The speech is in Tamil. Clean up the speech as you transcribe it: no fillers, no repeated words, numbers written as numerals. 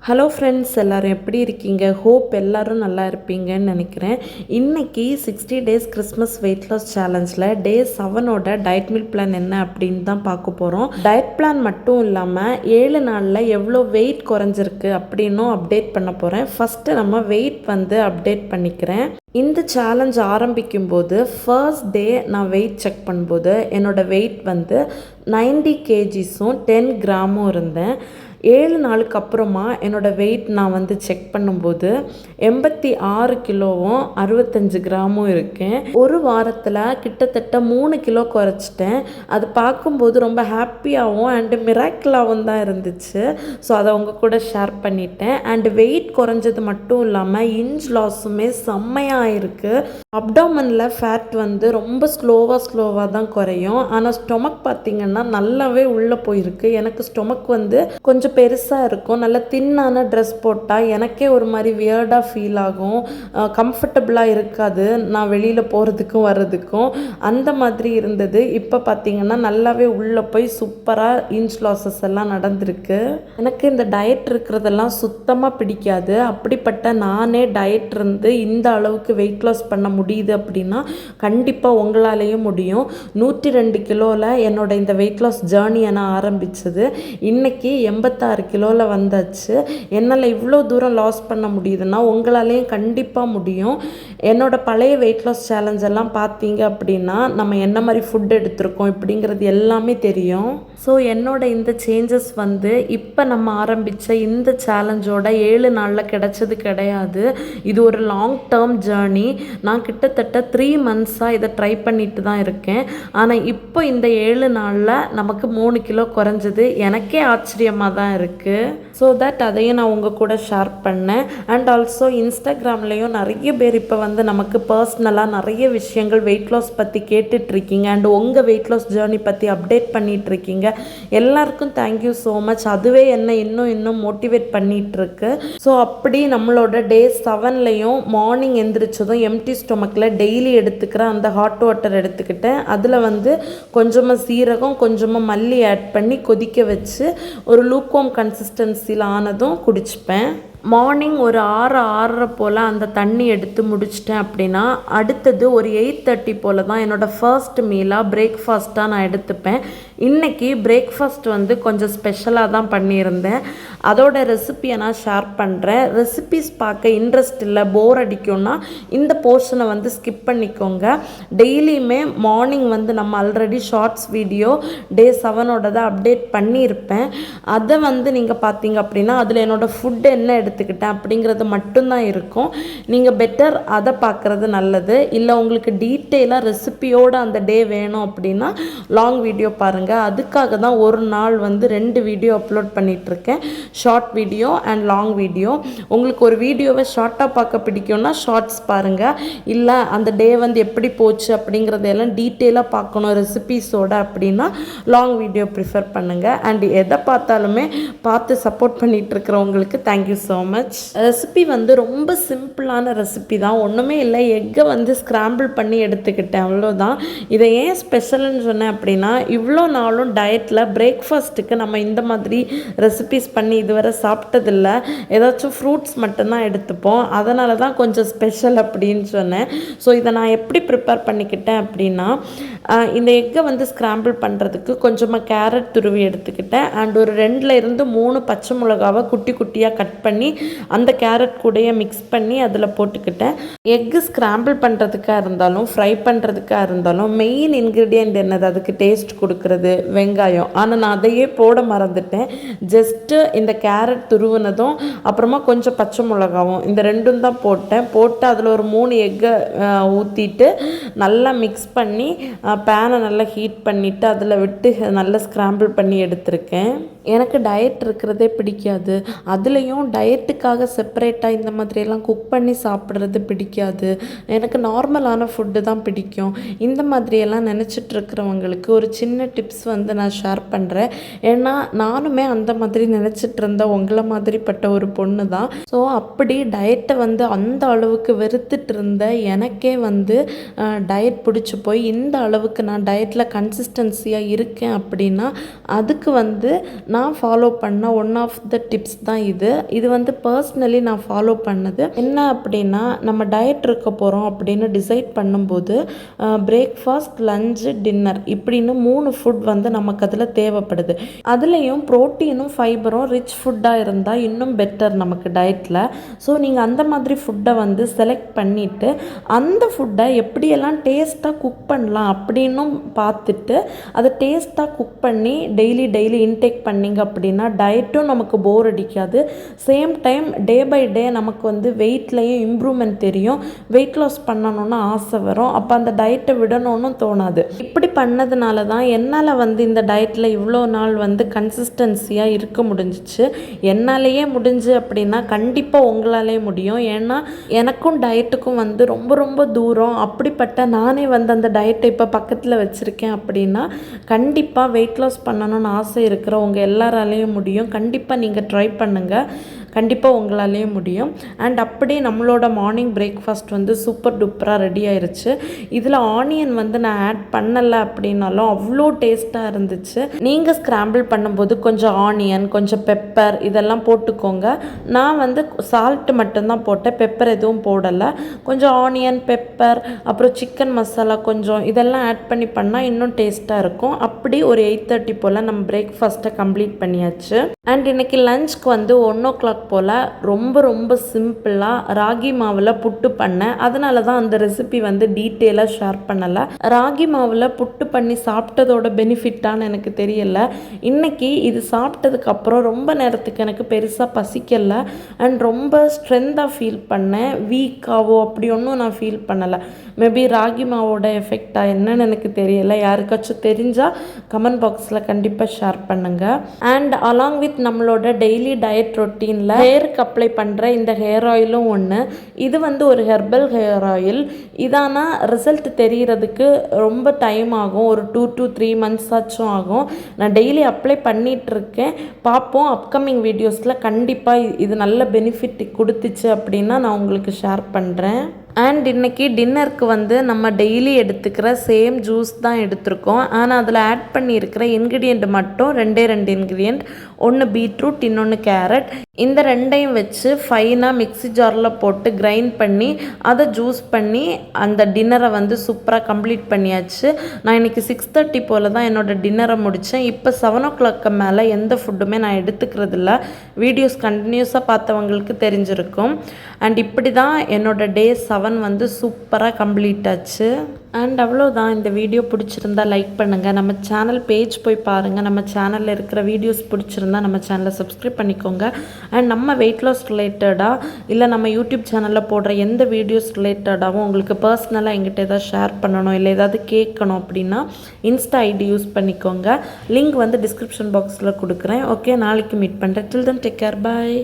ஹலோ ஃப்ரெண்ட்ஸ், எல்லோரும் எப்படி இருக்கீங்க? ஹோப் எல்லோரும் நல்லா இருப்பீங்கன்னு நினைக்கிறேன். இன்றைக்கி 60 டேஸ் கிறிஸ்மஸ் வெயிட் லாஸ் சேலஞ்சில் டே 7ஓட டயட் மீல் பிளான் என்ன அப்படின்னு தான் பார்க்க போகிறோம். டயட் பிளான் மட்டும் இல்லாமல் 7 நாளில் எவ்வளோ வெயிட் குறைஞ்சிருக்கு அப்படின்னும் அப்டேட் பண்ண போகிறேன். ஃபஸ்ட்டு நம்ம வெயிட் அப்டேட் பண்ணிக்கிறேன். இந்த சேலஞ்ச் ஆரம்பிக்கும்போது ஃபர்ஸ்ட் டே நான் வெயிட் செக் பண்ணும்போது என்னோடய வெயிட் 90 கேஜிஸும் 10 கிராமும் இருந்தேன். 7 நாளுக்கு அப்புறமா என்னோடய வெயிட் நான் செக் பண்ணும்போது 86 கிலோவும் 65 கிராமும் இருக்கேன். ஒரு வாரத்தில் கிட்டத்தட்ட 3 கிலோ குறைச்சிட்டேன். அது பார்க்கும்போது ரொம்ப ஹாப்பியாகவும் அண்டு மிராக்கிளாகவும் தான் இருந்துச்சு. ஸோ அதை உங்கள் கூட ஷேர் பண்ணிட்டேன். அண்டு வெயிட் குறைஞ்சது மட்டும் இல்லாமல் இன்ச் லாஸுமே செம்மையாக இருக்குது. அப்டாமனில் ஃபேட் ரொம்ப ஸ்லோவாக தான் குறையும். ஆனால் ஸ்டொமக் பார்த்திங்கன்னா நல்லாவே உள்ளே போயிருக்கு. எனக்கு ஸ்டொமக் கொஞ்சம் பெருசாக இருக்கும். நல்ல தின்னான ட்ரெஸ் போட்டால் எனக்கே ஒரு மாதிரி வியர்டாக ஃபீல் ஆகும். கம்ஃபர்டபுளாக இருக்காது நான் வெளியில் போகிறதுக்கும் வர்றதுக்கும். அந்த மாதிரி இருந்தது. இப்போ பார்த்திங்கன்னா நல்லாவே உள்ளே போய் சூப்பராக இன்ச் லாஸஸ் எல்லாம் நடந்திருக்கு. எனக்கு இந்த டயட் இருக்கிறதெல்லாம் சுத்தமாக பிடிக்காது. அப்படிப்பட்ட நானே டயட் இருந்து இந்த அளவுக்கு வெயிட் லாஸ் பண்ண முடியுது அப்படின்னா கண்டிப்பாக உங்களாலேயும் முடியும். 102 கிலோவில் என்னோட இந்த வெயிட் லாஸ் ஜேர்னியை நான் ஆரம்பித்தது. இன்றைக்கி 86 கிலோவில் வந்தாச்சு. என்னால் இவ்வளோ தூரம் லாஸ் பண்ண முடியுதுன்னா உங்களாலேயும் கண்டிப்பாக முடியும். என்னோட பழைய வெயிட் லாஸ் சேலஞ்ச் எல்லாம் பார்த்தீங்க அப்படின்னா நம்ம என்ன மாதிரி ஃபுட் எடுத்திருக்கோம் இப்படிங்கிறது எல்லாமே தெரியும். ஸோ என்னோட இந்த சேஞ்சஸ் இப்போ நம்ம ஆரம்பித்த இந்த சேலஞ்சோட 7 நாளில் கிடைச்சது கிடையாது. இது ஒரு லாங் டேர்ம் ஜேர்னி. நான் கிட்டத்தட்ட 3 மந்த்ஸாக இதை ட்ரை பண்ணிட்டு தான் இருக்கேன். ஆனால் இப்போ இந்த 7 நாளில் நமக்கு 3 கிலோ குறைஞ்சது எனக்கே ஆச்சரியமாக தான் இருக்குது. ஸோ தட் அதையும் நான் உங்கள் கூட ஷேர் பண்ணேன். அண்ட் ஆல்சோ இன்ஸ்டாகிராம்லேயும் நிறைய பேர் இப்போ நமக்கு பர்சனலாக நிறைய விஷயங்கள் வெயிட் லாஸ் பற்றி கேட்டுட்ருக்கீங்க. அண்ட் உங்கள் வெயிட் லாஸ் ஜேர்னி பற்றி அப்டேட் பண்ணிகிட்ருக்கீங்க. எல்லாருக்கும் தேங்க்யூ ஸோ மச். அதுவே என்னை இன்னும் மோட்டிவேட் பண்ணிகிட்ருக்கு. ஸோ அப்படி நம்மளோட டே 7லையும் மார்னிங் எந்திரிச்சதும் எம்டி ஸ்டொமக்கில் டெய்லி எடுத்துக்கிற அந்த ஹாட் வாட்டர் எடுத்துக்கிட்டேன். அதில் கொஞ்சமாக சீரகம் கொஞ்சமாக மல்லி ஆட் பண்ணி கொதிக்க வச்சு ஒரு லூக்வார்ம் கன்சிஸ்டன்சியில் ஆனதும் குடிச்சுப்பேன். மார்னிங் ஒரு 6:30 போல் அந்த தண்ணி எடுத்து முடிச்சிட்டேன் அப்படின்னா அடுத்தது ஒரு 8:30 போல் தான் என்னோடய ஃபர்ஸ்ட் மீலாக பிரேக்ஃபாஸ்ட்டாக நான் எடுத்துப்பேன். இன்றைக்கி பிரேக்ஃபாஸ்ட் கொஞ்சம் ஸ்பெஷலாக தான் பண்ணியிருந்தேன். அதோட ரெசிப்பியை நான் ஷேர் பண்ணுறேன். ரெசிபிஸ் பார்க்க இன்ட்ரெஸ்ட் இல்லை, போர் அடிக்கும்னா இந்த போர்ஷனை ஸ்கிப் பண்ணிக்கோங்க. டெய்லியுமே மார்னிங் நம்ம ஆல்ரெடி ஷார்ட்ஸ் வீடியோ டே 7ஓட தான் அப்டேட் பண்ணியிருப்பேன். அதை நீங்கள் பார்த்தீங்க அப்படின்னா அதில் என்னோடய ஃபுட் என்ன எடுத்துக்கிட்டேன் அப்படிங்கிறது மட்டும்தான் இருக்கும். நீங்கள் பெட்டர் அதை பார்க்குறது நல்லது. இல்லை உங்களுக்கு டீட்டெயிலாக ரெசிபியோடு அந்த டே வேணும் அப்படின்னா லாங் வீடியோ பாருங்கள். அதுக்காக தான் ஒரு நாள் 2 வீடியோ அப்லோட் பண்ணிகிட்ருக்கேன். Short video and long video. உங்களுக்கு ஒரு வீடியோவை ஷார்ட்டாக பார்க்க பிடிக்கும்னா ஷார்ட்ஸ் பாருங்கள். இல்லை அந்த டே எப்படி போச்சு அப்படிங்கிறதெல்லாம் டீட்டெயிலாக பார்க்கணும் ரெசிபீஸோட அப்படின்னா லாங் வீடியோ ப்ரிஃபர் பண்ணுங்கள். அண்ட் எதை பார்த்தாலுமே பார்த்து சப்போர்ட் பண்ணிகிட்ருக்கிறவங்களுக்கு தேங்க்யூ ஸோ மச். ரெசிபி ரொம்ப சிம்பிளான ரெசிபி தான். ஒன்றுமே இல்லை, எக்கை ஸ்க்ராம்பிள் பண்ணி எடுத்துக்கிட்டேன், அவ்வளோதான். இதை ஏன் ஸ்பெஷல்னு சொன்னேன் அப்படின்னா இவ்வளோ நாளும் டயட்டில் பிரேக்ஃபாஸ்ட்டுக்கு நம்ம இந்த மாதிரி ரெசிபிஸ் பண்ணி இதுவரை சாப்பிட்டதில்லை. ஏதாச்சும் ஃப்ரூட்ஸ் மட்டும்தான் எடுத்துப்போம். அதனால தான் கொஞ்சம் ஸ்பெஷல் அப்படின்னு சொன்னேன். ஸோ இதை நான் எப்படி ப்ரிப்பேர் பண்ணிக்கிட்டேன் அப்படின்னா இந்த எக்கை ஸ்க்ராம்பிள் பண்ணுறதுக்கு கொஞ்சமாக கேரட் துருவி எடுத்துக்கிட்டேன். அண்ட் ஒரு 2லேருந்து 3 பச்சை மிளகாவை குட்டி குட்டியாக கட் பண்ணி அந்த கேரட் கூடயே மிக்ஸ் பண்ணி அதில் போட்டுக்கிட்டேன். எக்கு ஸ்க்ராம்பிள் பண்ணுறதுக்காக இருந்தாலும் ஃப்ரை பண்ணுறதுக்காக இருந்தாலும் மெயின் இன்க்ரீடியன்ட் என்னது, அதுக்கு டேஸ்ட் கொடுக்குறது வெங்காயம். ஆனால் நான் அதையே போட மறந்துட்டேன். ஜஸ்ட்டு இந்த கேரட் துருவினதும் அப்புறமா கொஞ்சம் பச்சை மிளகாவும் இந்த 2ம் தான் போட்டு அதில் ஒரு 3 எக்கை ஊற்றிட்டு நல்லா மிக்ஸ் பண்ணி பேனை நல்லா ஹீட் பண்ணிவிட்டு அதில் விட்டு நல்லா ஸ்க்ராம்பிள் பண்ணி எடுத்திருக்கேன். எனக்கு டயட் இருக்கிறதே பிடிக்காது. அதுலேயும் டயட் டயட்டுக்காக செப்பரேட்டாக இந்த மாதிரியெல்லாம் குக் பண்ணி சாப்பிட்றது பிடிக்காது, எனக்கு நார்மலான ஃபுட்டு தான் பிடிக்கும், இந்த மாதிரியெல்லாம் நினச்சிட்டு இருக்கிறவங்களுக்கு ஒரு சின்ன டிப்ஸ் வந்து நான் ஷேர் பண்ணுறேன். ஏன்னா நானுமே அந்த மாதிரி நினச்சிட்டு இருந்த உங்களை மாதிரிப்பட்ட ஒரு பொண்ணு தான். ஸோ அப்படி டயட்டை வந்து அந்த அளவுக்கு வெறுத்துட்டு இருந்த எனக்கே வந்து டயட் பிடிச்சி போய் இந்த அளவுக்கு நான் டயட்டில் கன்சிஸ்டன்சியாக இருக்கேன் அப்படின்னா அதுக்கு வந்து நான் ஃபாலோ பண்ண ஒன் ஆஃப் த டிப்ஸ் தான் இது வந்து பர்சனலி நான் ஃபாலோ பண்ணது. என்ன அப்படின்னா, நம்ம டயட் இருக்க போகிறோம் அப்படின்னு டிசைட் பண்ணும்போது பிரேக்ஃபாஸ்ட், லஞ்சு, டின்னர் இப்படின்னு 3 ஃபுட் வந்து நமக்கு அதில் தேவைப்படுது. அதுலேயும் ப்ரோட்டீனும் ஃபைபரும் ரிச் ஃபுட்டாக இருந்தால் இன்னும் பெட்டர் நமக்கு டயட்டில். ஸோ நீங்கள் அந்த மாதிரி ஃபுட்டை வந்து செலக்ட் பண்ணிவிட்டு அந்த ஃபுட்டை எப்படியெல்லாம் டேஸ்ட்டாக குக் பண்ணலாம் அப்படின்னும் பார்த்துட்டு அதை டேஸ்ட்டாக குக் பண்ணி டெய்லி இன்டேக் பண்ணிங்க அப்படின்னா டயட்டும் நமக்கு போர் அடிக்காது. Same time day by day நமக்கு வந்து வெயிட்லேயும் இம்ப்ரூவ்மெண்ட் தெரியும், வெயிட் லாஸ் பண்ணணும்னு ஆசை வரும், அப்போ அந்த டயட்டை விடணும்னு தோணாது. இப்படி பண்ணதுனால தான் என்னால் வந்து இந்த டயட்டில் இவ்வளோ நாள் வந்து கன்சிஸ்டன்சியாக இருக்க முடிஞ்சிச்சு. என்னாலேயே முடிஞ்சு அப்படின்னா கண்டிப்பாக உங்களாலே முடியும். ஏன்னா எனக்கும் டயட்டுக்கும் வந்து ரொம்ப தூரம். அப்படிப்பட்ட நானே வந்து அந்த டயட்டை இப்போ பக்கத்தில் வச்சுருக்கேன் அப்படின்னா கண்டிப்பாக வெயிட் லாஸ் பண்ணணும்னு ஆசை இருக்கிறவங்க எல்லாராலேயும் முடியும். கண்டிப்பாக நீங்கள் ட்ரை பண்ணுங்கள், கண்டிப்பாக உங்களாலேயும் முடியும். அண்ட் அப்படியே நம்மளோட மார்னிங் பிரேக்ஃபாஸ்ட் வந்து சூப்பர் டூப்பராக ரெடி ஆயிடுச்சு. இதில் ஆனியன் வந்து நான் ஆட் பண்ணலை அப்படின்னாலும் அவ்வளோ டேஸ்ட்டாக இருந்துச்சு. நீங்கள் ஸ்க்ராம்பிள் பண்ணும்போது கொஞ்சம் ஆனியன், கொஞ்சம் பெப்பர் இதெல்லாம் போட்டுக்கோங்க. நான் வந்து சால்ட்டு மட்டும்தான் போட்டேன், பெப்பர் எதுவும் போடலை. கொஞ்சம் ஆனியன், பெப்பர், அப்புறம் சிக்கன் மசாலா கொஞ்சம் இதெல்லாம் ஆட் பண்ணி பண்ணால் இன்னும் டேஸ்ட்டாக இருக்கும். அப்படி ஒரு 8:30 போல் நம்ம பிரேக்ஃபாஸ்ட்டை கம்ப்ளீட் பண்ணியாச்சு. அண்ட் இன்றைக்கி லஞ்சுக்கு வந்து 1 o'clock போல் ரொம்ப சிம்பிளாக ராகி மாவில் புட்டு பண்ணேன். அதனால தான் அந்த ரெசிபி வந்து டீட்டெயிலாக ஷேர் பண்ணலை. ராகி மாவில் புட்டு பண்ணி சாப்பிட்டதோட பெனிஃபிட்டான்னு எனக்கு தெரியலை. இன்றைக்கி இது சாப்பிட்டதுக்கப்புறம் ரொம்ப நேரத்துக்கு எனக்கு பெருசாக பசிக்கலை அண்ட் ரொம்ப ஸ்ட்ரென்த்தாக ஃபீல் பண்ணேன். வீக்காவோ அப்படி ஒன்றும் நான் ஃபீல் பண்ணலை. மேபி ராகி மாவோட எஃபெக்டாக என்னன்னு எனக்கு தெரியலை. யாருக்காச்சும் தெரிஞ்சால் கமெண்ட் பாக்ஸில் கண்டிப்பாக ஷேர் பண்ணுங்கள். அண்ட் அலாங் வித் நம்மளோட டெய்லி டயட் ரொட்டீனில் ஹேருக்கு அப்ளை பண்ணுற இந்த ஹேர் ஆயிலும் ஒன்று. இது வந்து ஒரு ஹெர்பல் ஹேர் ஆயில். இதானா ரிசல்ட் தெரிகிறதுக்கு ரொம்ப டைம் ஆகும், ஒரு 2 to 3 months ஆச்சும் ஆகும். நான் டெய்லி அப்ளை பண்ணிகிட்ருக்கேன், பார்ப்போம். அப்கமிங் வீடியோஸில் கண்டிப்பாக இது நல்ல பெனிஃபிட் கொடுத்துச்சு அப்படின்னா நான் உங்களுக்கு ஷேர் பண்ணுறேன். அண்ட் இன்றைக்கி டின்னருக்கு வந்து நம்ம டெய்லி எடுத்துக்கிற சேம் ஜூஸ் தான் எடுத்திருக்கோம். ஆனால் அதில் ஆட் பண்ணியிருக்கிற இன்க்ரீடியண்ட் மட்டும் 2 இன்க்ரீடியண்ட், ஒன்று பீட்ரூட், இன்னொன்று கேரட். இந்த ரெண்டையும் வச்சு ஃபைனாக மிக்ஸி ஜாரில் போட்டு கிரைண்ட் பண்ணி அதை ஜூஸ் பண்ணி அந்த டின்னரை வந்து சூப்பராக கம்ப்ளீட் பண்ணியாச்சு. நான் இன்றைக்கி 6:30 போல் தான் என்னோடய டின்னரை முடித்தேன். இப்போ 7 o'clock மேலே எந்த ஃபுட்டுமே நான் எடுத்துக்கிறதில்ல. வீடியோஸ் கண்டினியூஸாக பார்த்தவங்களுக்கு தெரிஞ்சிருக்கும். அண்ட் இப்படி தான் என்னோடய டே 7 வந்து சூப்பராக கம்ப்ளீட் ஆச்சு. அண்ட் அவ்வளோதான். இந்த வீடியோ பிடிச்சிருந்தா லைக் பண்ணுங்கள், நம்ம சேனல் பேஜ் போய் பாருங்கள், நம்ம சேனலில் இருக்கிற வீடியோஸ் பிடிச்சிருந்தா நம்ம சேனலை சப்ஸ்கிரைப் பண்ணிக்கோங்க. அண்ட் நம்ம வெயிட் லாஸ் ரிலேட்டடாக இல்லை நம்ம யூடியூப் சேனலில் போடுற எந்த வீடியோஸ் ரிலேட்டடாகவும் உங்களுக்கு பர்சனலாக எங்கிட்ட ஏதாவது ஷேர் பண்ணணும் இல்லை ஏதாவது கேட்கணும் அப்படின்னா இன்ஸ்டா ஐடி யூஸ் பண்ணிக்கோங்க. லிங்க் வந்து டிஸ்கிரிப்ஷன் பாக்ஸில் கொடுக்குறேன். ஓகே, நாளைக்கு மீட் பண்ணுறேன். டில் தென் டேக் கேர், பாய்.